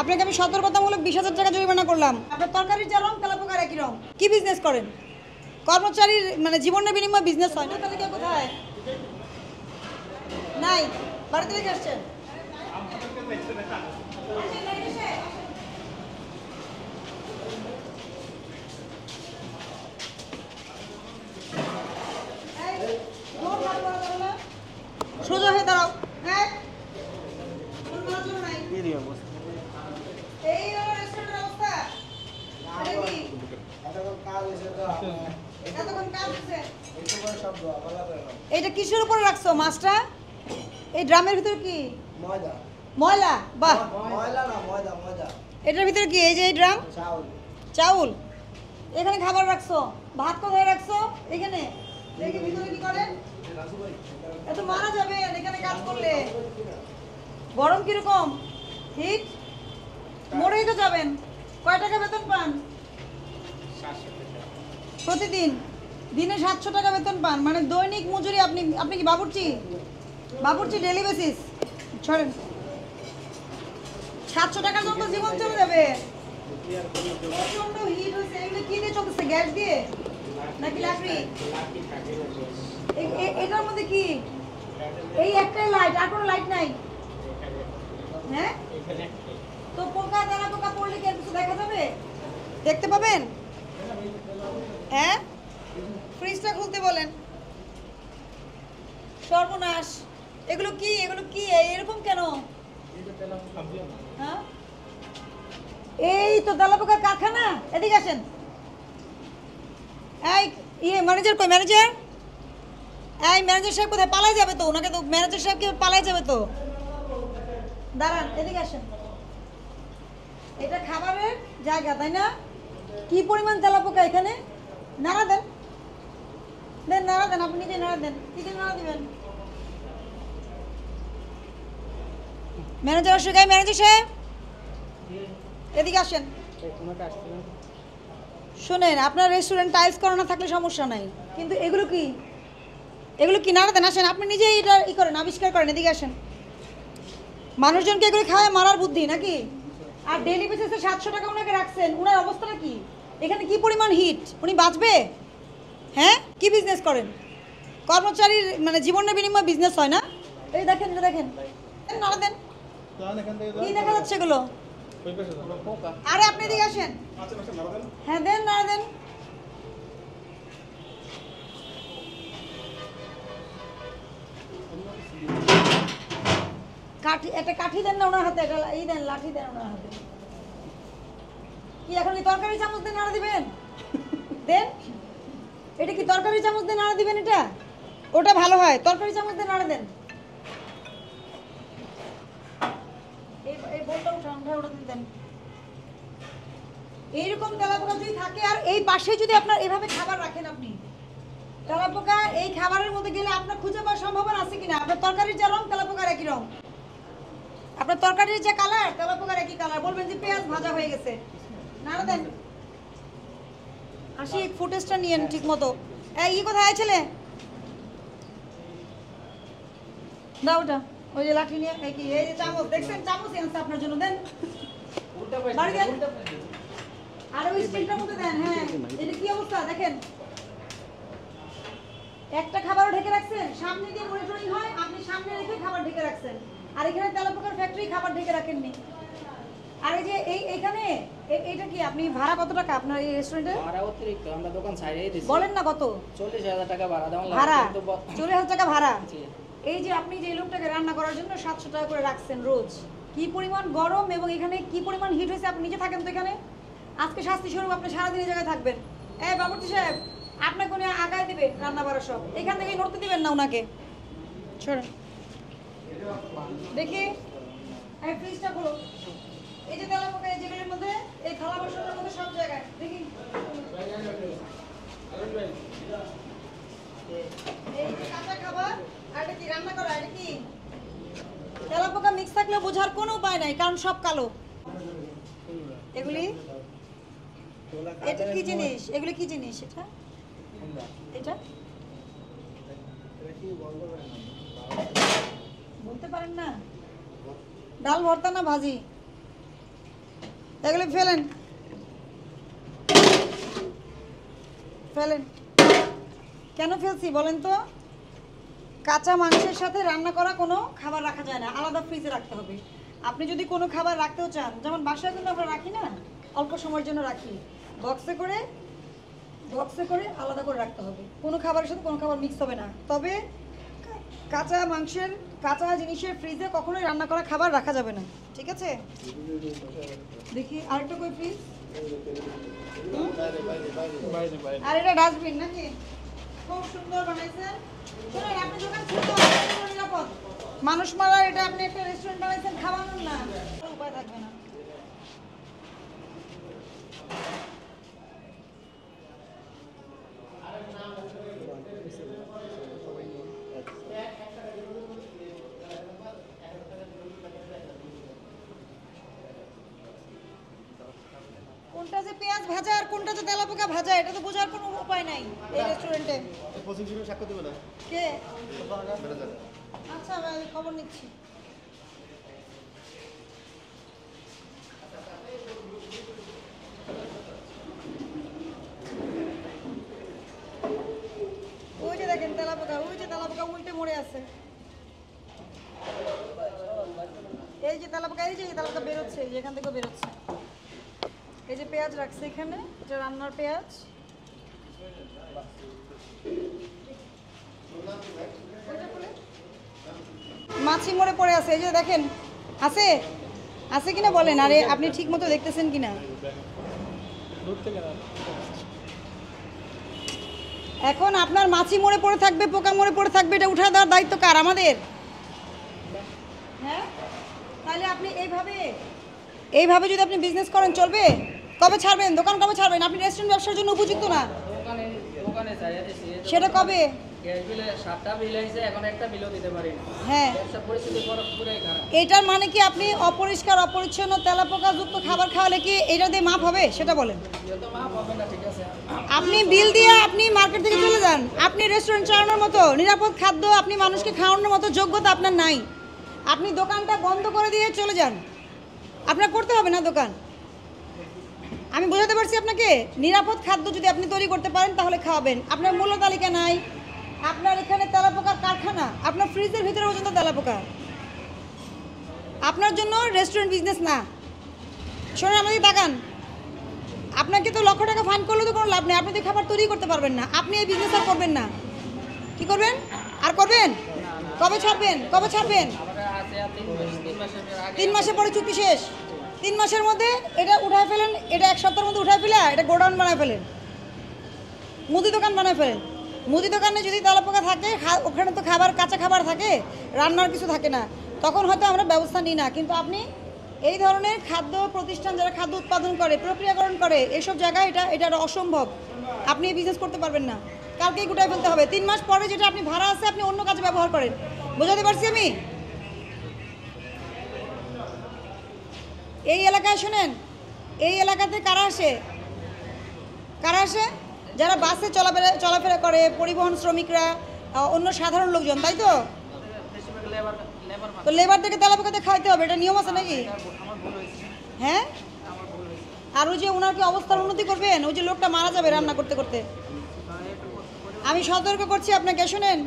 আপনাকে আমি সতর্কতামূলক 20,000 টাকা জরিমানা করলাম। আপনার তরকারির যা রং তেলাপোকার একই রং। কি বিজনেস করেন? কর্মচারীর মানে জীবনের বিনিময়ে বিজনেস হয় না। তাহলে কে কোথায় নাই বাড়িতে রেখে আসছেন? সোজা হয়ে দাঁড়াও। হ্যাঁ এই হলো রেস্টুরেন্টের অবস্থা। এটা কিসের উপরে রাখছো মাছটা? এই ড্রামের ভিতরে কি ময়দা? ময়লা? বাহ, ময়লা না, ময়দা ময়দা। এটার ভিতরে কি? এই যে এই ড্রাম চাউল। চাউল এখানে খাবার রাখছো, ভাত কোথায় রাখছো? এখানে। দেখি ভিতরে কি করেন? এত মারা যাবে এখানে কাজ করলে। গরম কিরকম? হিট? মরেই তো যাবেন। কয় টাকা বেতন পান? প্রতিদিন দিনে 700 টাকা বেতন পান, মানে দৈনিক মজুরি। আপনি আপনি কি বাবুর্চি? বাবুর্চি ডেলি বেসিস? ছড়েন। 700 টাকার জন্য জীবন চলে যাবে। প্রচন্ড হিট হয়েছে। এগুলো কি দিয়ে চলতেছে? গ্যাস দিয়ে নাকি লাকড়ি? এটার মধ্যে কি? এই একটাই লাইট, আর কোনো লাইট নাই? হ্যাঁ, তো পোকা দানা পোকা পড়লে কি কিছু দেখা যাবে? দেখতে পাবেন? হ্যাঁ, ফ্রিজটা খুলতে বলেন। সর্বনাশ। এগুলো কি? এগুলো কি এরকম কেন? হ্যাঁ, এই তো তেলাপোকার কারখানা। এদিকে আসেন। এই ম্যানেজার কই? ম্যানেজার? এই ম্যানেজার সাহেব কোথায়? পালাই যাবে তো, ওনাকে তো ম্যানেজার সাহেব কি পালাই যাবে তো। দাঁড়ান, এদিকে আসেন। এটা খাবারের জায়গা, তাই না? কি পরিমাণ তেলাপোকা এখানে। নাড়া দেন, দেন নাড়া দেন। আপনি নিজে নাড়া দেন। কি দিয়ে নাড়া দিবেন? ম্যানেজার আসে। গাই ম্যানেজার সাহেব এদিকে আসেন। শোনেন, আপনার রেস্টুরেন্ট টাইলস করা না থাকলে সমস্যা নাই, কিন্তু এগুলো কি? এগুলো কি? নাড়া দেন। আসেন, আপনি নিজেই এটা করেন, আবিষ্কার করেন। এদিকে আসেন। মানুষজনকে এগুলো খাওয়ায় মারার বুদ্ধি নাকি? আর ডেলি বেসিসে 700 টাকা ওনাকে রাখছেন। ওনার অবস্থাটা কি? এখানে কি পরিমাণ হিট? উনি বাঁচবে? হ্যাঁ, কি বিজনেস করেন? কর্মচারীর মানে জীবনের বিনিময়ে বিজনেস হয় না? এই দেখেন, এটা দেখেন। নাড়া দেন। কি দেখা যাচ্ছে এগুলো? আরে আপনি এদিকে আসেন। হ্যাঁ, দেন নাড়া দেন। কাঠি, একটা কাঠি দেন না ওনার হাতে। একটা এই দেন, লাঠি দেন ওনার হাতে। কি এখন কি তরকারি চামচ দিয়ে নাড়া দিবেন? দেন। এটা কি তরকারি চামচ দিয়ে নাড়া দিবেন? এটা ওটা ভালো হয়, তরকারি চামচ দিয়ে নাড়া দেন। এই বোলটা উঠান, ওটাতে দেন। এইরকম তেলাপোকা যদি থাকে আর এই পাশে যদি আপনার এভাবে খাবার রাখেন, আপনি তেলাপোকা এই খাবারের মধ্যে গেলে আপনার খুঁজে পাওয়ার সম্ভাবনা আছে কিনা? আপনার তরকারির যা রং তেলাপোকার একই রং। আপনার তরকারির যে কালার তেলাপোকার একই কালার। বলবেন যে পেঁয়াজ ভাজা হয়ে গেছে। নাড়া দেন। আসি, ফুটেজটা নিয়েন ঠিক মতো। এই কোথায় ছেলে? দাও ওটা, ওই যে লাঠি নিয়ে। এই কি? এই যে চামচ দেখছেন? চামচ আনছে আপনার জন্য। দেন বাড়ি দেন। আর ওই স্টিলটার মধ্যে দেন। হ্যাঁ, এটা কি অবস্থা দেখেন। একটা খাবারও ঢেকে রাখছেন। সামনে দিয়ে মনিটরিং হয়, আপনি সামনে রেখে খাবার ঢেকে রাখছেন। আর এখানে তেলাপোকার ফ্যাক্টরি, খাবার ঢেকে রাখেননি। আর এই যে এইখানে এইটা কি? আপনি ভাড়া কত টাকা আপনার এই রেস্টুরেন্টে? ভাড়া অতিরিক্ত, আমরা দোকান ছাড়িয়ে দিছি। বলেন না কত? 40,000 টাকা ভাড়া দেওয়া লাগে। ভাড়া কিন্তু 40,000 টাকা ভাড়া। জি। এই যে আপনি যে লোকটাকে রান্না করার জন্য 700 টাকা করে রাখছেন রোজ, কি পরিমাণ গরম এবং এখানে কি পরিমাণ হিট হয়েছে। আপনি নিজে থাকেন তো এখানে। আজকে শাস্তি স্বরূপ আপনি সারাদিন এই জায়গায় থাকবেন। এই বাবুর্চি সাহেব, আপনাকে উনি আগায় দিবে রান্না বাড়া সব। এখান থেকে নড়তে দিবেন না ওনাকে। সরেন দেখি। এই ফ্রিজটা খোলো। এই যে তেলাপোকা এই জায়গার মধ্যে, এই থালা বাসনের মধ্যে, সব জায়গায় দেখি। এই যে কাঁচা খাবার আর এটা কি রান্না করা? এটা কি? তেলাপোকা মিক্স থাকলে বোঝার কোনো উপায় নাই, কারণ সব কালো। এগুলি এটা কি জিনিস? এগুলি কি জিনিস? এটা এটা বলতে পারেন না? ডাল ভর্তা না ভাজি? এগুলো ফেলেন ফেলেন। কেন ফেলছি বলেন তো? কাঁচা মাংসের সাথে রান্না করা কোনো খাবার রাখা যায় না, আলাদা ফ্রিজে রাখতে হবে। আপনি যদি কোনো খাবার রাখতেও চান, যেমন বাসায় কিন্তু আমরা রাখি না, অল্প সময়ের জন্য রাখি, বক্সে করে আলাদা করে রাখতে হবে। কোনো খাবারের সাথে কোনো খাবার মিক্স হবে না। তবে কাঁচা জিনিসের ফ্রিজে কখনোই রান্না করা খাবার রাখা যাবে না, ঠিক আছে? দেখি আরেকটা কই ফ্রিজ। আর এটা ডাস্টবিন নাকি? খুব সুন্দর বানাইছেন। শুনুন, আপনি দোকান খুলতে নিরাপদ, মানুষ মারা, এটা আপনি একটা রেস্টুরেন্ট বানাইছেন, খাওয়ানোর না, উপায় থাকবে না। কোনটা যে পেঁয়াজ ভাজা আর কোনটা যে তেলাপোকা ভাজা, এটা তো বোঝার কোনো উপায় নাই এই রেস্টুরেন্টে। কে? আচ্ছা, আমি খবর নিচ্ছি। ওই যে দেখেন তেলাপোকা, উল্টে মরে আছে। এই যে তেলাপোকা বেরোচ্ছে, যেখান থেকে বেরোচ্ছে। এই যে পেঁয়াজ রাখছে এখানে, এটা রান্নার পেঁয়াজ। মাছি মরে পড়ে আছে, এই যে দেখেন, আছে কিনা বলেন। আরে আপনি ঠিক মতো দেখতেছেন কিনা? এখন আপনার মাছি মরে পড়ে থাকবে, পোকা মরে পড়ে থাকবে, এটা উঠা দেওয়ার দায়িত্ব কার? আমাদের। হ্যাঁ, তাহলে আপনি এইভাবে যদি আপনি বিজনেস করেন চলবে? কবে ছাড়বেন দোকান? কবে ছাড়বেন? আপনি রেস্টুরেন্ট ব্যবসার জন্য উপযুক্ত না। সেটা কবে? হ্যাঁ, এটার মানে কি আপনি অপরিষ্কার অপরিচ্ছন্ন তেলাপোকা যুক্ত খাবার খাওয়ালে কি এটা দিয়ে মাপ হবে? সেটা বলেন। আপনি বিল দিয়ে আপনি মার্কেট থেকে চলে যান। আপনি রেস্টুরেন্ট চালানোর মতো নিরাপদ খাদ্য আপনি মানুষকে খাওয়ানোর মতো যোগ্যতা আপনার নাই। আপনি দোকানটা বন্ধ করে দিয়ে চলে যান, আপনার করতে হবে না দোকান। আমি বোঝাতে পারছি আপনাকে? নিরাপদ খাদ্য যদি আপনি তৈরি করতে পারেন তাহলে খাওয়াবেন। আপনার মূল্য তালিকা নাই, আপনার এখানে তেলাপোকার কারখানা, আপনার ফ্রিজের ভিতরে পর্যন্ত তেলাপোকা। আপনার জন্য রেস্টুরেন্ট বিজনেস না। শোনেন, আমাদের তাকান, আপনাকে তো লক্ষ টাকা ফাইন করলে তো কোনো লাভ নেই। আপনি তো খাবার তৈরি করতে পারবেন না, আপনি এই বিজনেস আর করবেন না। কি করবেন? আর করবেন? কবে ছাড়বেন? 3 মাসের পরে চুক্তি শেষ। 3 মাসের মধ্যে এটা উঠায় ফেলেন, এটা 1 সপ্তাহের মধ্যে উঠায় ফেলে এটা গোডাউন বানায় ফেলেন, মুদি দোকান বানায় ফেলেন। মুদি দোকানে যদি তেলাপোকা থাকে, ওখানে তো কাঁচা খাবার থাকে, রান্নার কিছু থাকে না, তখন হয়তো আমরা ব্যবস্থা নিই না। কিন্তু আপনি এই ধরনের খাদ্য প্রতিষ্ঠান যারা খাদ্য উৎপাদন করে, প্রক্রিয়াকরণ করে, এইসব জায়গায় এটা অসম্ভব। আপনি এই বিজনেস করতে পারবেন না, কালকেই গুটায় ফেলতে হবে। 3 মাস পরে যেটা আপনি ভাড়া আছে আপনি অন্য কাজে ব্যবহার করেন। বোঝাতে পারছি আমি? এই এলাকায় শোনেন, এই এলাকাতে কারা আসে? যারা বাসে চলাফেরা করে, পরিবহন শ্রমিকরা, অন্য সাধারণ লোকজন, তাই তো? তো লেবারদেরকে তেলাপোকাতে খাইতে হবে, এটা নিয়ম আছে নাকি? হ্যাঁ, আর ওই যে ওনার কি অবস্থার উন্নতি করবেন? ওই যে লোকটা মারা যাবে রান্না করতে করতে। আমি সতর্ক করছি আপনাকে, শোনেন,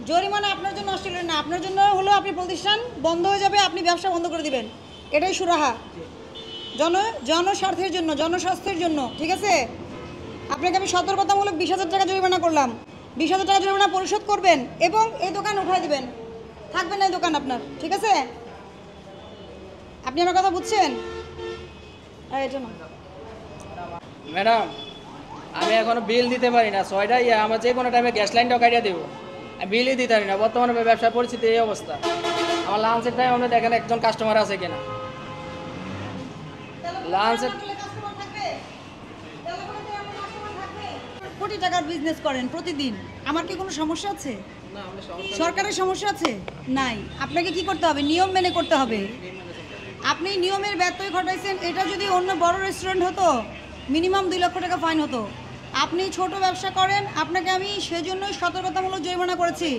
জরিমানা আপনার জন্য অস্ট্রেলিয়া না, আপনার জন্য হলো আপনি প্রতিষ্ঠান বন্ধ হয়ে যাবে, আপনি ব্যবসা বন্ধ করে দিবেন, এটাই সুরাহা। জনস্বার্থের জন্য, জনস্বাস্থ্যের জন্য, ঠিক আছে? আপনাকে আমি সতর্কতামূলক 20,000 টাকা জরিমানা করলাম। 20,000 টাকা জরিমানা পরিশোধ করবেন এবং এই দোকান উঠাই দিবেন, থাকবে না এই দোকান আপনার, ঠিক আছে? আপনি আমার কথা বুঝছেন? এটা না ম্যাডাম, আমি এখনো বিল দিতে পারি না। 6টায় আমার যে কোনো টাইমে গ্যাস লাইনটাও কাটিয়ে দেবো, বিলই দিতে পারি না। বর্তমানে ব্যবসার পরিস্থিতি এই অবস্থা। আমার লাঞ্চের টাইম আপনি দেখেন একজন কাস্টমার আছে কিনা। লাঞ্চের কোটি টাকার বিজনেস করেন প্রতিদিন, আমার কি কোনো সমস্যা আছে? সরকারের সমস্যা আছে? নাই। আপনাকে কি করতে হবে? নিয়ম মেনে করতে হবে। আপনি নিয়মের ব্যত্যয় ঘটাইছেন। এটা যদি অন্য বড় রেস্টুরেন্ট হতো মিনিমাম 2 লক্ষ টাকা ফাইন হতো। আপনি ছোট ব্যবসা করেন, আপনাকে আমি সেজন্যই সতর্কতামূলক জরিমানা করেছি।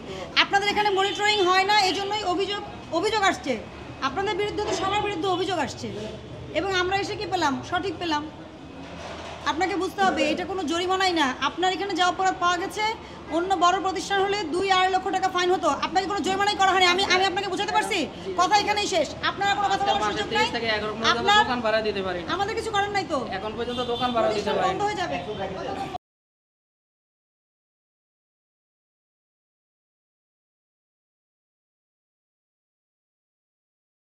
আপনাদের এখানে মনিটরিং হয় না, এজন্যই অভিযোগ আসছে। আপনাদের বিরুদ্ধে তো সবার বিরুদ্ধে অভিযোগ আসছে। এবং আমরা এসে কি পেলাম? সঠিক পেলাম। আপনাকে বুঝতে হবে এটা কোনো জরিমানাই না। আপনার এখানে যা অপরাধ পাওয়া গেছে, অন্য বড় প্রতিষ্ঠান হলে 2-2.5 লক্ষ টাকা ফাইন হতো। আপনাকে কোনো জরিমানাই করা হয়নি। আমি আপনাকে বুঝাতে পারছি? কথা এখানেই শেষ। আপনারা কোনো কথা বলার সুযোগ নাই। 30 থেকে 11 পর্যন্ত আপনার দোকান ভাড়া দিতে পারি না। আমাদের কিছু করার নাই তো। এখন পর্যন্ত দোকান ভাড়া দিতে প্রতিষ্ঠান পারি বন্ধ না। হয়ে যাবে।